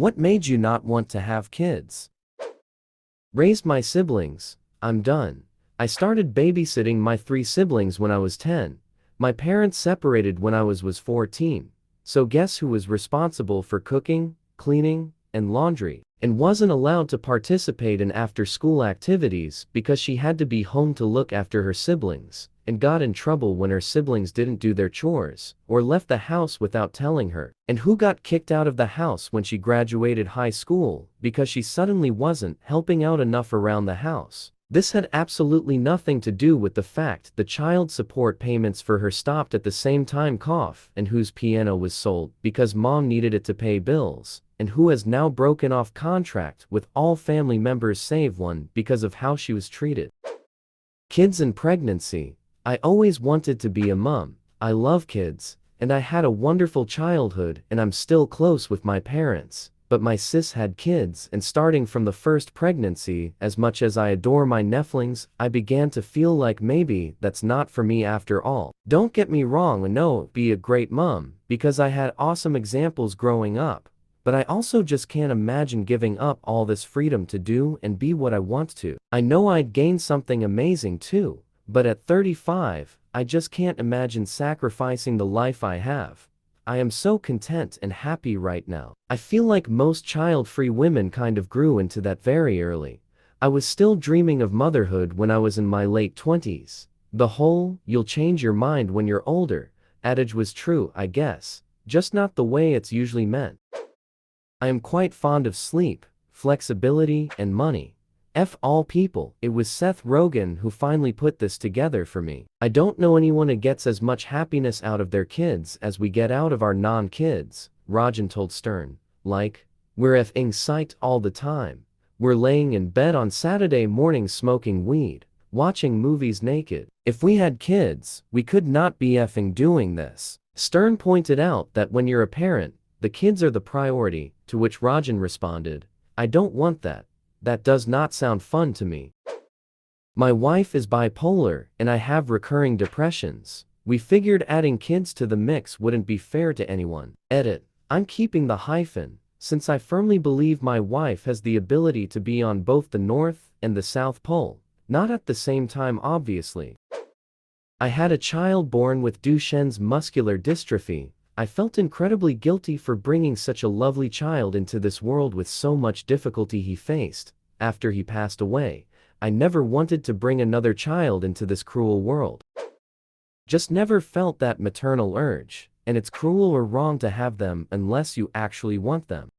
What made you not want to have kids? Raised my siblings. I'm done. I started babysitting my 3 siblings when I was 10. My parents separated when I was 14. So guess who was responsible for cooking, cleaning, and laundry, and wasn't allowed to participate in after-school activities because she had to be home to look after her siblings, and got in trouble when her siblings didn't do their chores, or left the house without telling her, and who got kicked out of the house when she graduated high school because she suddenly wasn't helping out enough around the house. This had absolutely nothing to do with the fact the child support payments for her stopped at the same time and whose piano was sold because mom needed it to pay bills, and who has now broken off contract with all family members save one because of how she was treated. Kids and pregnancy. I always wanted to be a mom. I love kids, and I had a wonderful childhood, and I'm still close with my parents. But my sis had kids, and starting from the first pregnancy, as much as I adore my nephews, I began to feel like maybe that's not for me after all. Don't get me wrong, and no, be a great mom, because I had awesome examples growing up. But I also just can't imagine giving up all this freedom to do and be what I want to. I know I'd gain something amazing too, but at 35, I just can't imagine sacrificing the life I have. I am so content and happy right now. I feel like most child-free women kind of grew into that very early. I was still dreaming of motherhood when I was in my late 20s. The whole, "you'll change your mind when you're older" adage was true, I guess, just not the way it's usually meant. I am quite fond of sleep, flexibility, and money. F all people, it was Seth Rogen who finally put this together for me. I don't know anyone who gets as much happiness out of their kids as we get out of our non-kids, Rogen told Stern. Like, we're effing psyched all the time. We're laying in bed on Saturday mornings smoking weed, watching movies naked. If we had kids, we could not be effing doing this. Stern pointed out that when you're a parent, the kids are the priority, to which Rogen responded, "I don't want that. That does not sound fun to me. My wife is bipolar, and I have recurring depressions. We figured adding kids to the mix wouldn't be fair to anyone." Edit. I'm keeping the hyphen, since I firmly believe my wife has the ability to be on both the North and the South Pole. Not at the same time, obviously. I had a child born with Duchenne's muscular dystrophy. I felt incredibly guilty for bringing such a lovely child into this world with so much difficulty he faced. After he passed away, I never wanted to bring another child into this cruel world. Just never felt that maternal urge, and it's cruel or wrong to have them unless you actually want them.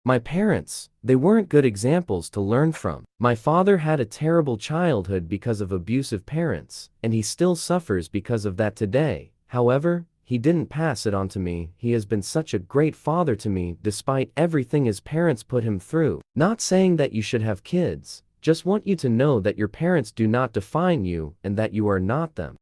My parents, they weren't good examples to learn from. My father had a terrible childhood because of abusive parents, and he still suffers because of that today. However, he didn't pass it on to me. He has been such a great father to me despite everything his parents put him through. Not saying that you should have kids, just want you to know that your parents do not define you and that you are not them.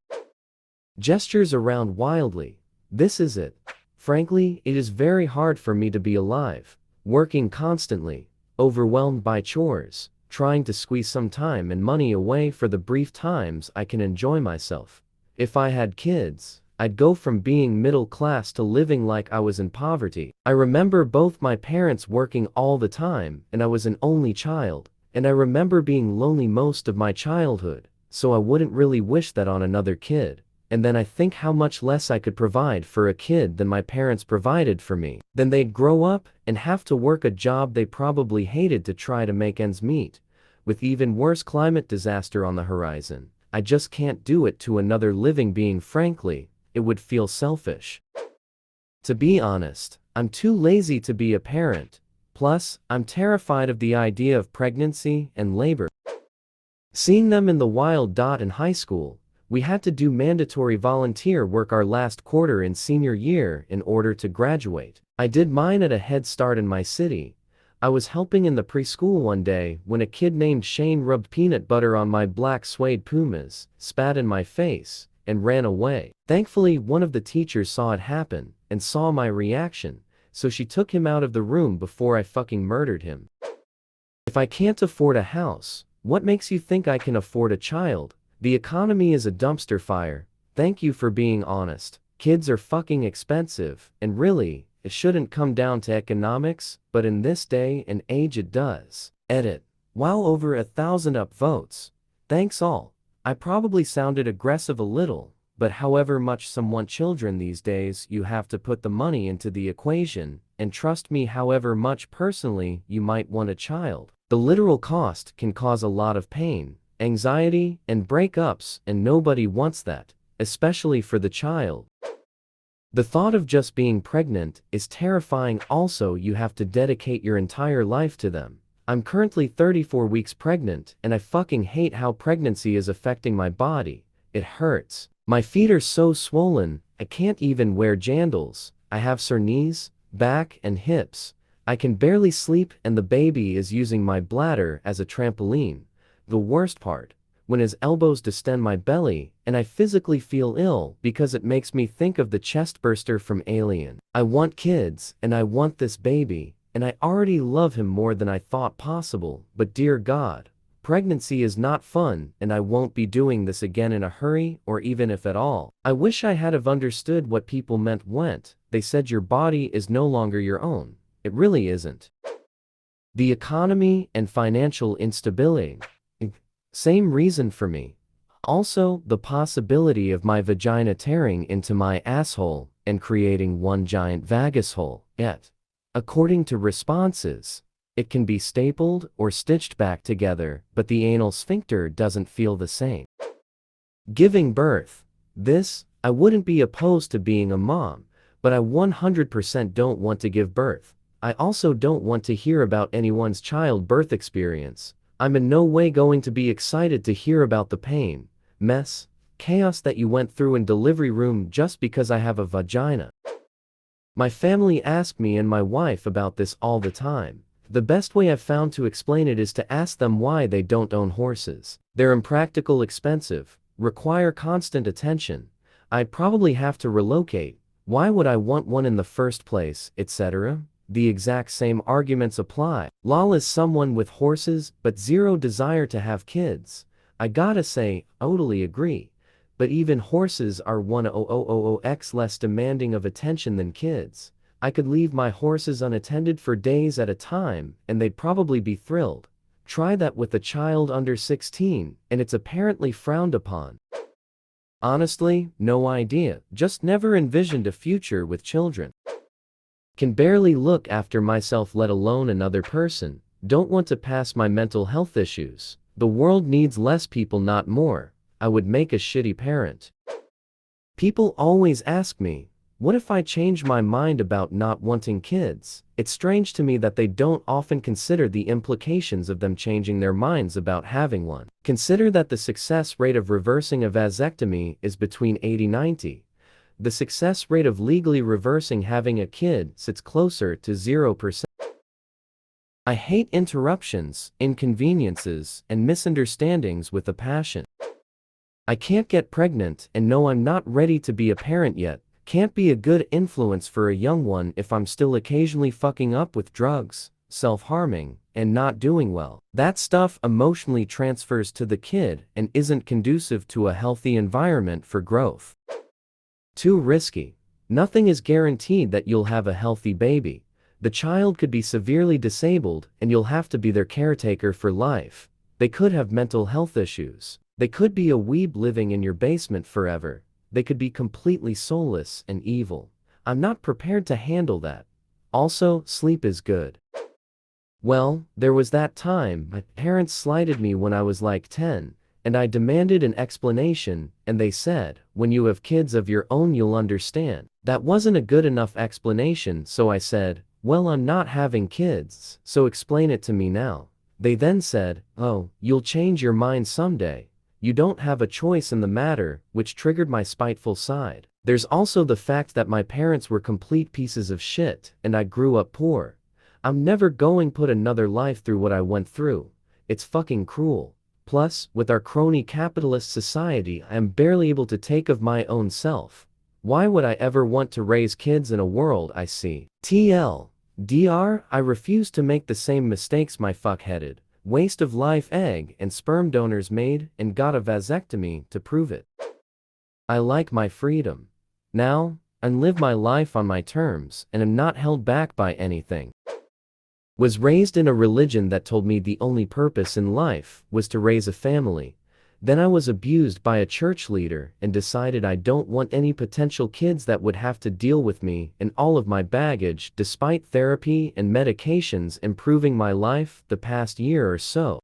Gestures around wildly. This is it. Frankly, it is very hard for me to be alive, working constantly, overwhelmed by chores, trying to squeeze some time and money away for the brief times I can enjoy myself. If I had kids, I'd go from being middle class to living like I was in poverty. I remember both my parents working all the time, and I was an only child, and I remember being lonely most of my childhood, so I wouldn't really wish that on another kid. And then I think how much less I could provide for a kid than my parents provided for me. Then they'd grow up and have to work a job they probably hated to try to make ends meet, with even worse climate disaster on the horizon. I just can't do it to another living being. Frankly, it would feel selfish. To be honest, I'm too lazy to be a parent. Plus, I'm terrified of the idea of pregnancy and labor. Seeing them in the wild. In high school, we had to do mandatory volunteer work our last quarter in senior year in order to graduate. I did mine at a Head Start in my city. I was helping in the preschool one day when a kid named Shane rubbed peanut butter on my black suede Pumas, spat in my face, and ran away. Thankfully, one of the teachers saw it happen and saw my reaction, so she took him out of the room before I fucking murdered him. If I can't afford a house, what makes you think I can afford a child? The economy is a dumpster fire. Thank you for being honest. Kids are fucking expensive, and really, it shouldn't come down to economics, but in this day and age it does. Edit. Wow, over 1,000 upvotes. Thanks all. I probably sounded aggressive a little, but however much some want children these days, you have to put the money into the equation, and trust me, however much personally you might want a child, the literal cost can cause a lot of pain, anxiety, and breakups, and nobody wants that, especially for the child. The thought of just being pregnant is terrifying. Also, you have to dedicate your entire life to them. I'm currently 34 weeks pregnant, and I fucking hate how pregnancy is affecting my body. It hurts. My feet are so swollen, I can't even wear jandals. I have sore knees, back, and hips. I can barely sleep, and the baby is using my bladder as a trampoline. The worst part, when his elbows distend my belly, and I physically feel ill because it makes me think of the chestburster from Alien. I want kids, and I want this baby, and I already love him more than I thought possible, but dear God, pregnancy is not fun, and I won't be doing this again in a hurry, or even if at all. I wish I had have understood what people meant when they said your body is no longer your own. It really isn't. The economy and financial instability. Same reason for me. Also, the possibility of my vagina tearing into my asshole and creating one giant vagus hole. Yet, according to responses, it can be stapled or stitched back together, but the anal sphincter doesn't feel the same. Giving birth. This, I wouldn't be opposed to being a mom, but I 100% don't want to give birth. I also don't want to hear about anyone's childbirth experience. I'm in no way going to be excited to hear about the pain, mess, chaos that you went through in delivery room just because I have a vagina. My family ask me and my wife about this all the time. The best way I've found to explain it is to ask them why they don't own horses. They're impractical, expensive, require constant attention. I'd probably have to relocate. Why would I want one in the first place, etc.? The exact same arguments apply. Lol, is someone with horses but zero desire to have kids. I gotta say, totally agree. But even horses are 1000x less demanding of attention than kids. I could leave my horses unattended for days at a time, and they'd probably be thrilled. Try that with a child under 16, and it's apparently frowned upon. Honestly, no idea. Just never envisioned a future with children. Can barely look after myself, let alone another person. Don't want to pass my mental health issues. The world needs less people, not more. I would make a shitty parent. People always ask me, what if I change my mind about not wanting kids? It's strange to me that they don't often consider the implications of them changing their minds about having one. Consider that the success rate of reversing a vasectomy is between 80–90. The success rate of legally reversing having a kid sits closer to 0%. I hate interruptions, inconveniences, and misunderstandings with a passion. I can't get pregnant and know I'm not ready to be a parent yet. Can't be a good influence for a young one if I'm still occasionally fucking up with drugs, self-harming, and not doing well. That stuff emotionally transfers to the kid and isn't conducive to a healthy environment for growth. Too risky. Nothing is guaranteed that you'll have a healthy baby. The child could be severely disabled and you'll have to be their caretaker for life. They could have mental health issues. They could be a weeb living in your basement forever. They could be completely soulless and evil. I'm not prepared to handle that. Also, sleep is good. Well, there was that time my parents slighted me when I was like 10, and I demanded an explanation, and they said, when you have kids of your own you'll understand. That wasn't a good enough explanation, so I said, well, I'm not having kids, so explain it to me now. They then said, oh, you'll change your mind someday. You don't have a choice in the matter, which triggered my spiteful side. There's also the fact that my parents were complete pieces of shit, and I grew up poor. I'm never going to put another life through what I went through. It's fucking cruel. Plus, with our crony capitalist society, I am barely able to take of my own self. Why would I ever want to raise kids in a world I see? TLDR, I refuse to make the same mistakes my fuckheaded, waste of life egg and sperm donors made and got a vasectomy to prove it. I like my freedom. Now, and live my life on my terms and am not held back by anything. Was raised in a religion that told me the only purpose in life was to raise a family. Then I was abused by a church leader and decided I don't want any potential kids that would have to deal with me and all of my baggage, despite therapy and medications improving my life the past year or so.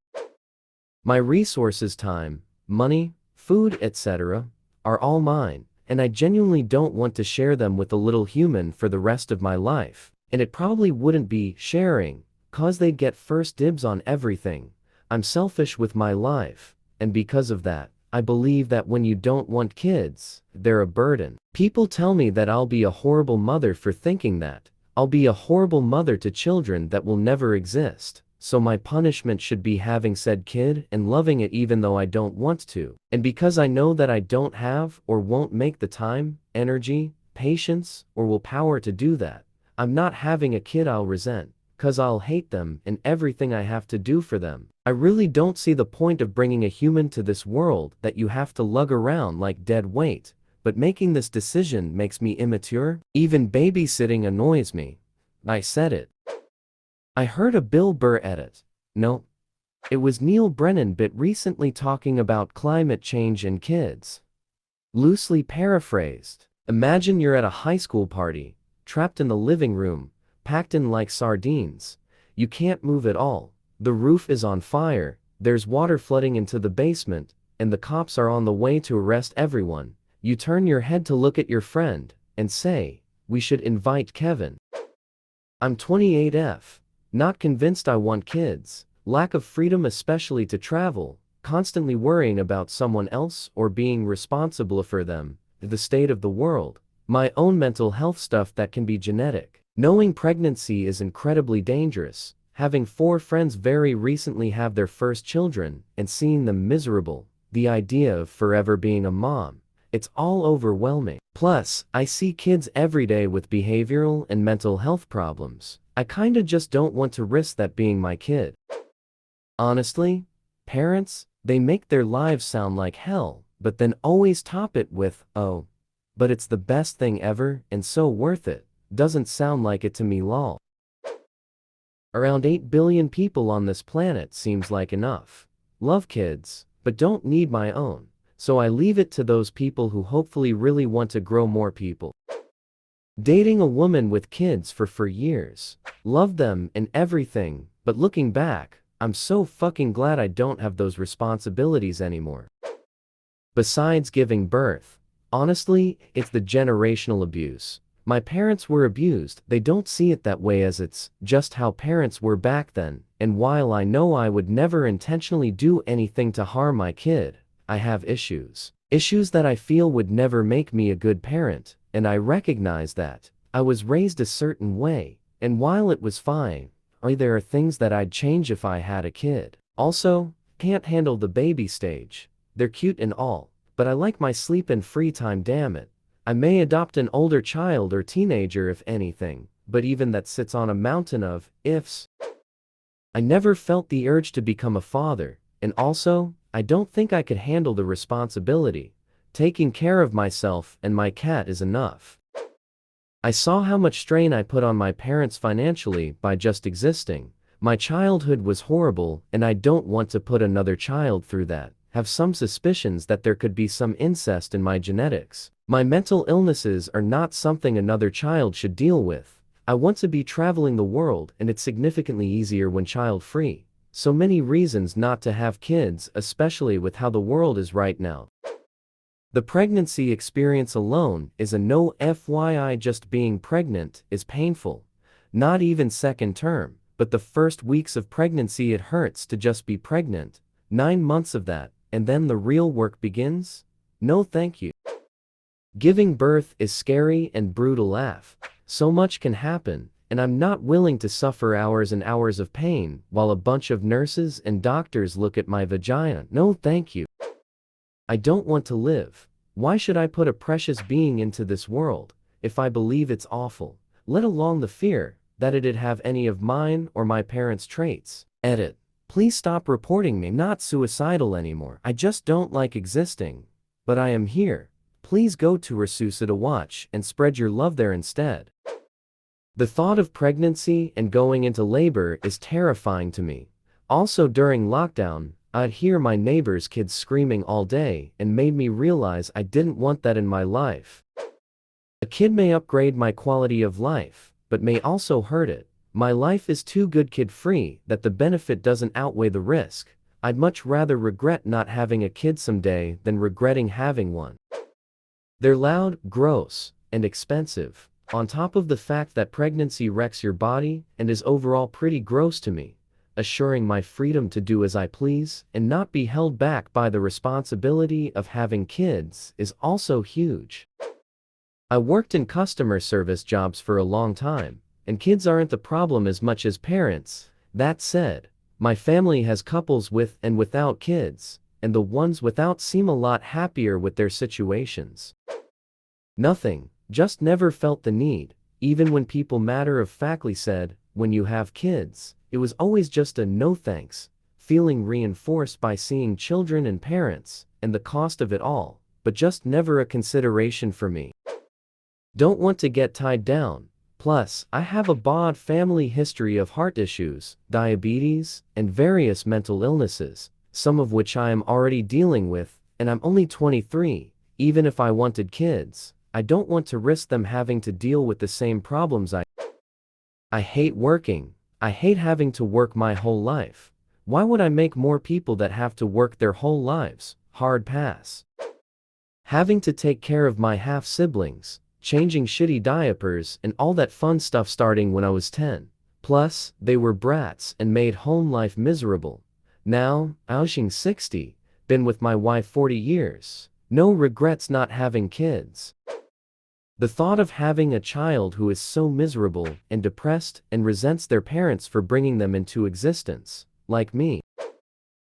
My resources, time, money, food, etc., are all mine, and I genuinely don't want to share them with a little human for the rest of my life. And it probably wouldn't be sharing, cause they'd get first dibs on everything. I'm selfish with my life, and because of that, I believe that when you don't want kids, they're a burden. People tell me that I'll be a horrible mother for thinking that. I'll be a horrible mother to children that will never exist. So my punishment should be having said kid and loving it even though I don't want to. And because I know that I don't have or won't make the time, energy, patience, or willpower to do that, I'm not having a kid I'll resent, cause I'll hate them and everything I have to do for them. I really don't see the point of bringing a human to this world that you have to lug around like dead weight, but making this decision makes me immature. Even babysitting annoys me. I said it. I heard a Bill Burr edit. No. It was Neil Brennan bit recently talking about climate change and kids. Loosely paraphrased, imagine you're at a high school party, trapped in the living room, packed in like sardines. You can't move at all. The roof is on fire, there's water flooding into the basement, and the cops are on the way to arrest everyone. You turn your head to look at your friend, and say, "We should invite Kevin." I'm 28F. Not convinced I want kids, lack of freedom especially to travel, constantly worrying about someone else or being responsible for them, the state of the world, my own mental health stuff that can be genetic. Knowing pregnancy is incredibly dangerous, having 4 friends very recently have their first children and seeing them miserable, the idea of forever being a mom, it's all overwhelming. Plus, I see kids every day with behavioral and mental health problems. I kinda just don't want to risk that being my kid. Honestly, parents, they make their lives sound like hell, but then always top it with, "Oh, but it's the best thing ever and so worth it." Doesn't sound like it to me, lol. Around 8 billion people on this planet seems like enough. Love kids, but don't need my own, so I leave it to those people who hopefully really want to grow more people. Dating a woman with kids for years. Loved them and everything, but looking back, I'm so fucking glad I don't have those responsibilities anymore. Besides giving birth, honestly, it's the generational abuse. My parents were abused, they don't see it that way as it's just how parents were back then, and while I know I would never intentionally do anything to harm my kid, I have issues. Issues that I feel would never make me a good parent, and I recognize that. I was raised a certain way, and while it was fine, there are things that I'd change if I had a kid. Also, can't handle the baby stage. They're cute and all, but I like my sleep and free time, damn it. I may adopt an older child or teenager if anything, but even that sits on a mountain of ifs. I never felt the urge to become a father, and also, I don't think I could handle the responsibility. Taking care of myself and my cat is enough. I saw how much strain I put on my parents financially by just existing. My childhood was horrible, and I don't want to put another child through that. Have some suspicions that there could be some incest in my genetics. My mental illnesses are not something another child should deal with. I want to be traveling the world, and it's significantly easier when child-free. So many reasons not to have kids, especially with how the world is right now. The pregnancy experience alone is a no. FYI, just being pregnant is painful. Not even second term, but the first weeks of pregnancy it hurts to just be pregnant. 9 months of that, and then the real work begins? No thank you. Giving birth is scary and brutal. So much can happen, and I'm not willing to suffer hours and hours of pain while a bunch of nurses and doctors look at my vagina. No thank you. I don't want to live. Why should I put a precious being into this world if I believe it's awful, let alone the fear that it'd have any of mine or my parents' traits? Edit. Please stop reporting me not suicidal anymore. I just don't like existing. But I am here. please go to Rasusa to watch and spread your love there instead. The thought of pregnancy and going into labor is terrifying to me. Also during lockdown, I'd hear my neighbor's kids screaming all day and made me realize I didn't want that in my life. A kid may upgrade my quality of life, but may also hurt it. My life is too good kid-free that the benefit doesn't outweigh the risk. I'd much rather regret not having a kid someday than regretting having one. They're loud, gross, and expensive. On top of the fact that pregnancy wrecks your body and is overall pretty gross to me, assuring my freedom to do as I please and not be held back by the responsibility of having kids is also huge. I worked in customer service jobs for a long time, and kids aren't the problem as much as parents. That said, my family has couples with and without kids, and the ones without seem a lot happier with their situations. Nothing, just never felt the need, even when people matter-of-factly said, when you have kids, it was always just a no thanks, feeling reinforced by seeing children and parents, and the cost of it all, but just never a consideration for me. Don't want to get tied down. Plus, I have a broad family history of heart issues, diabetes, and various mental illnesses, some of which I am already dealing with, and I'm only 23. Even if I wanted kids, I don't want to risk them having to deal with the same problems I hate working. I hate having to work my whole life. Why would I make more people that have to work their whole lives? Hard pass. Having to take care of my half-siblings, changing shitty diapers and all that fun stuff starting when I was 10. Plus, they were brats and made home life miserable. Now, I'm 60, been with my wife 40 years. No regrets not having kids. The thought of having a child who is so miserable and depressed and resents their parents for bringing them into existence, like me.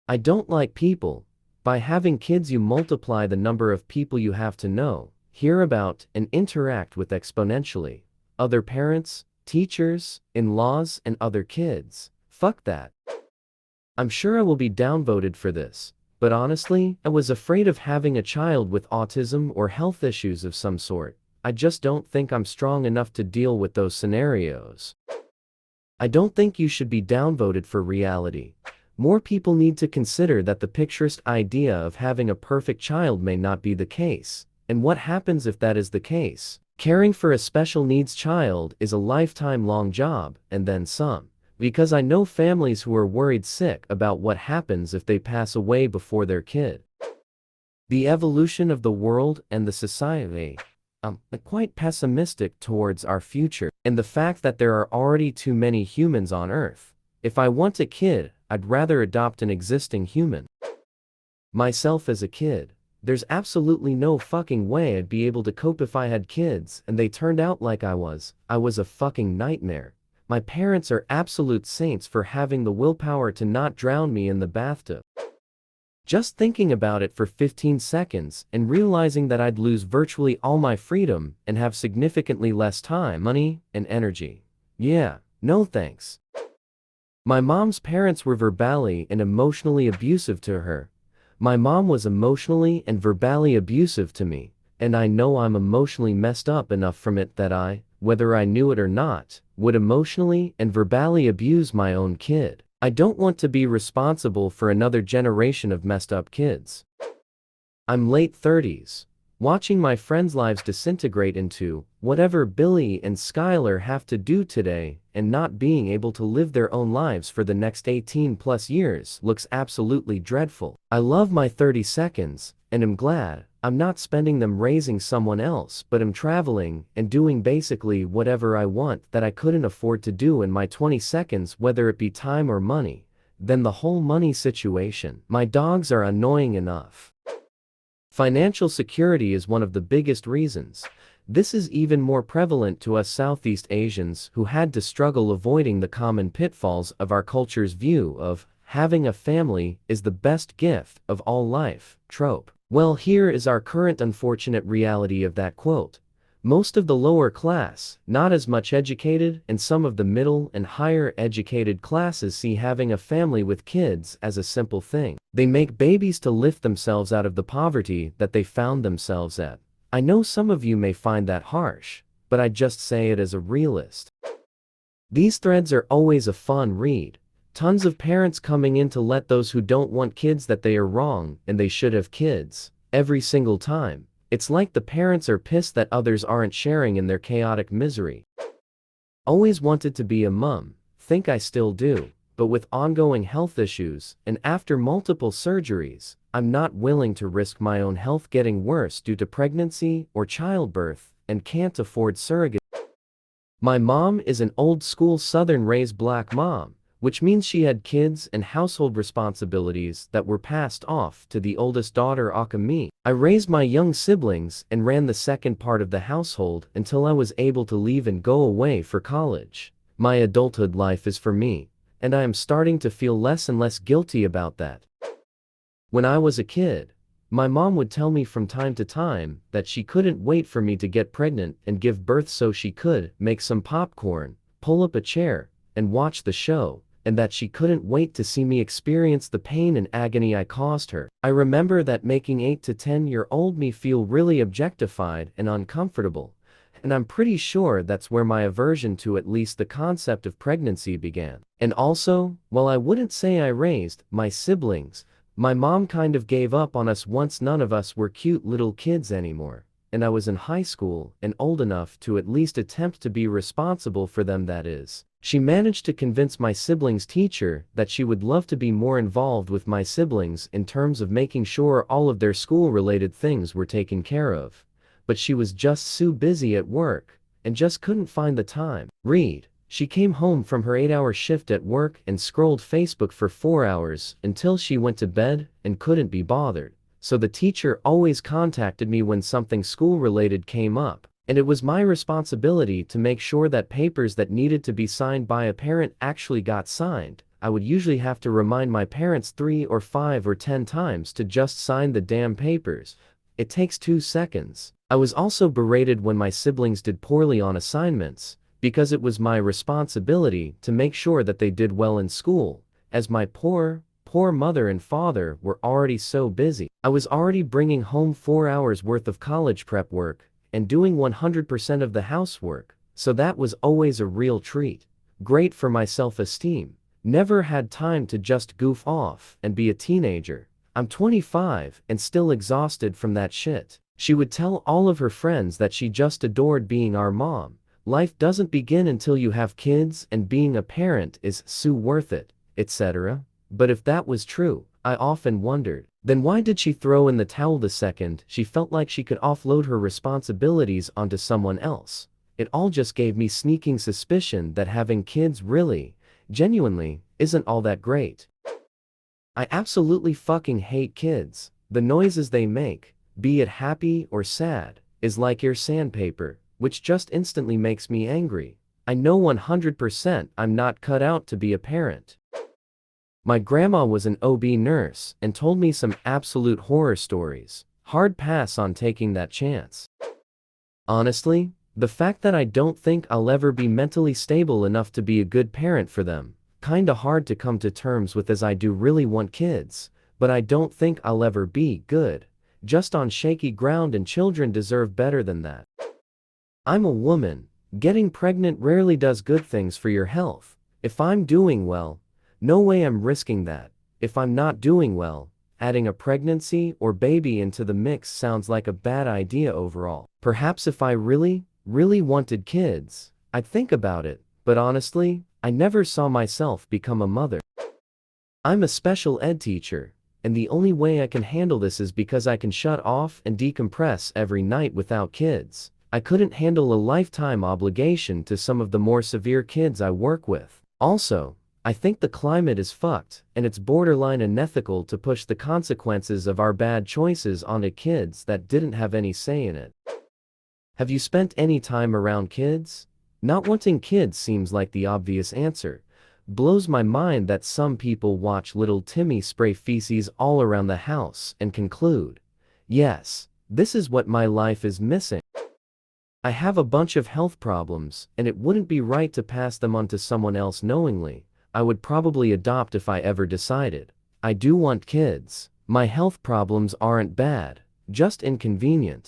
I don't like people. By having kids you multiply the number of people you have to know, hear about, and interact with exponentially. Other parents, teachers, in-laws, and other kids. Fuck that. I'm sure I will be downvoted for this, but honestly, I was afraid of having a child with autism or health issues of some sort. I just don't think I'm strong enough to deal with those scenarios. I don't think you should be downvoted for reality. More people need to consider that the picturesque idea of having a perfect child may not be the case. And what happens if that is the case? Caring for a special needs child is a lifetime-long job, and then some. Because I know families who are worried sick about what happens if they pass away before their kid. The evolution of the world and the society. I'm quite pessimistic towards our future, and the fact that there are already too many humans on Earth. If I want a kid, I'd rather adopt an existing human. Myself as a kid. There's absolutely no fucking way I'd be able to cope if I had kids and they turned out like I was a fucking nightmare. My parents are absolute saints for having the willpower to not drown me in the bathtub. Just thinking about it for 15 seconds and realizing that I'd lose virtually all my freedom and have significantly less time, money, and energy. Yeah, no thanks. My mom's parents were verbally and emotionally abusive to her. My mom was emotionally and verbally abusive to me, and I know I'm emotionally messed up enough from it that I, whether I knew it or not, would emotionally and verbally abuse my own kid. I don't want to be responsible for another generation of messed up kids. I'm late 30s. Watching my friends' lives disintegrate into whatever Billy and Skylar have to do today and not being able to live their own lives for the next 18 plus years looks absolutely dreadful. I love my 30 seconds, and am glad I'm not spending them raising someone else, but am traveling and doing basically whatever I want that I couldn't afford to do in my 20 seconds, whether it be time or money. Then the whole money situation. My dogs are annoying enough. Financial security is one of the biggest reasons. This is even more prevalent to us Southeast Asians who had to struggle avoiding the common pitfalls of our culture's view of having a family is the best gift of all life trope. Well, here is our current unfortunate reality of that quote. Most of the lower class, not as much educated, and some of the middle and higher educated classes see having a family with kids as a simple thing. They make babies to lift themselves out of the poverty that they found themselves at. I know some of you may find that harsh, but I just say it as a realist. These threads are always a fun read. Tons of parents coming in to let those who don't want kids that they are wrong and they should have kids. Every single time. It's like the parents are pissed that others aren't sharing in their chaotic misery. Always wanted to be a mum, think I still do, but with ongoing health issues, and after multiple surgeries, I'm not willing to risk my own health getting worse due to pregnancy or childbirth, and can't afford surrogacy. My mom is an old-school Southern-raised black mom, which means she had kids and household responsibilities that were passed off to the oldest daughter aka me. I raised my young siblings and ran the second part of the household until I was able to leave and go away for college. My adulthood life is for me, and I am starting to feel less and less guilty about that. When I was a kid, my mom would tell me from time to time that she couldn't wait for me to get pregnant and give birth so she could make some popcorn, pull up a chair, and watch the show, and that she couldn't wait to see me experience the pain and agony I caused her. I remember that making 8 to 10-year-old me feel really objectified and uncomfortable, and I'm pretty sure that's where my aversion to at least the concept of pregnancy began. And also, while I wouldn't say I raised my siblings, my mom kind of gave up on us once none of us were cute little kids anymore, and I was in high school and old enough to at least attempt to be responsible for them, that is. She managed to convince my siblings' teacher that she would love to be more involved with my siblings in terms of making sure all of their school-related things were taken care of. But she was just so busy at work, and just couldn't find the time. She came home from her 8-hour shift at work and scrolled Facebook for 4 hours until she went to bed and couldn't be bothered. So the teacher always contacted me when something school-related came up, and it was my responsibility to make sure that papers that needed to be signed by a parent actually got signed. I would usually have to remind my parents 3 or 5 or 10 times to just sign the damn papers. It takes 2 seconds. I was also berated when my siblings did poorly on assignments, because it was my responsibility to make sure that they did well in school, as my poor mother and father were already so busy. I was already bringing home 4 hours worth of college prep work, and doing 100% of the housework, so that was always a real treat. Great for my self-esteem. Never had time to just goof off and be a teenager. I'm 25 and still exhausted from that shit. She would tell all of her friends that she just adored being our mom. Life doesn't begin until you have kids and being a parent is so worth it, etc. But if that was true, I often wondered, then why did she throw in the towel the second she felt like she could offload her responsibilities onto someone else? It all just gave me sneaking suspicion that having kids really, genuinely, isn't all that great. I absolutely fucking hate kids. The noises they make, be it happy or sad, is like your sandpaper, which just instantly makes me angry. I know 100% I'm not cut out to be a parent. My grandma was an OB nurse and told me some absolute horror stories. Hard pass on taking that chance. Honestly, the fact that I don't think I'll ever be mentally stable enough to be a good parent for them, kinda hard to come to terms with, as I do really want kids, but I don't think I'll ever be good. Just on shaky ground, and children deserve better than that. I'm a woman. Getting pregnant rarely does good things for your health. If I'm doing well, no way I'm risking that. If I'm not doing well, adding a pregnancy or baby into the mix sounds like a bad idea overall. Perhaps if I really wanted kids, I'd think about it, but honestly, I never saw myself become a mother. I'm a special ed teacher, and the only way I can handle this is because I can shut off and decompress every night without kids. I couldn't handle a lifetime obligation to some of the more severe kids I work with. Also, I think the climate is fucked, and it's borderline unethical to push the consequences of our bad choices onto kids that didn't have any say in it. Have you spent any time around kids? Not wanting kids seems like the obvious answer. Blows my mind that some people watch little Timmy spray feces all around the house and conclude, yes, this is what my life is missing. I have a bunch of health problems, and it wouldn't be right to pass them on to someone else knowingly. I would probably adopt if I ever decided. I do want kids. My health problems aren't bad, just inconvenient.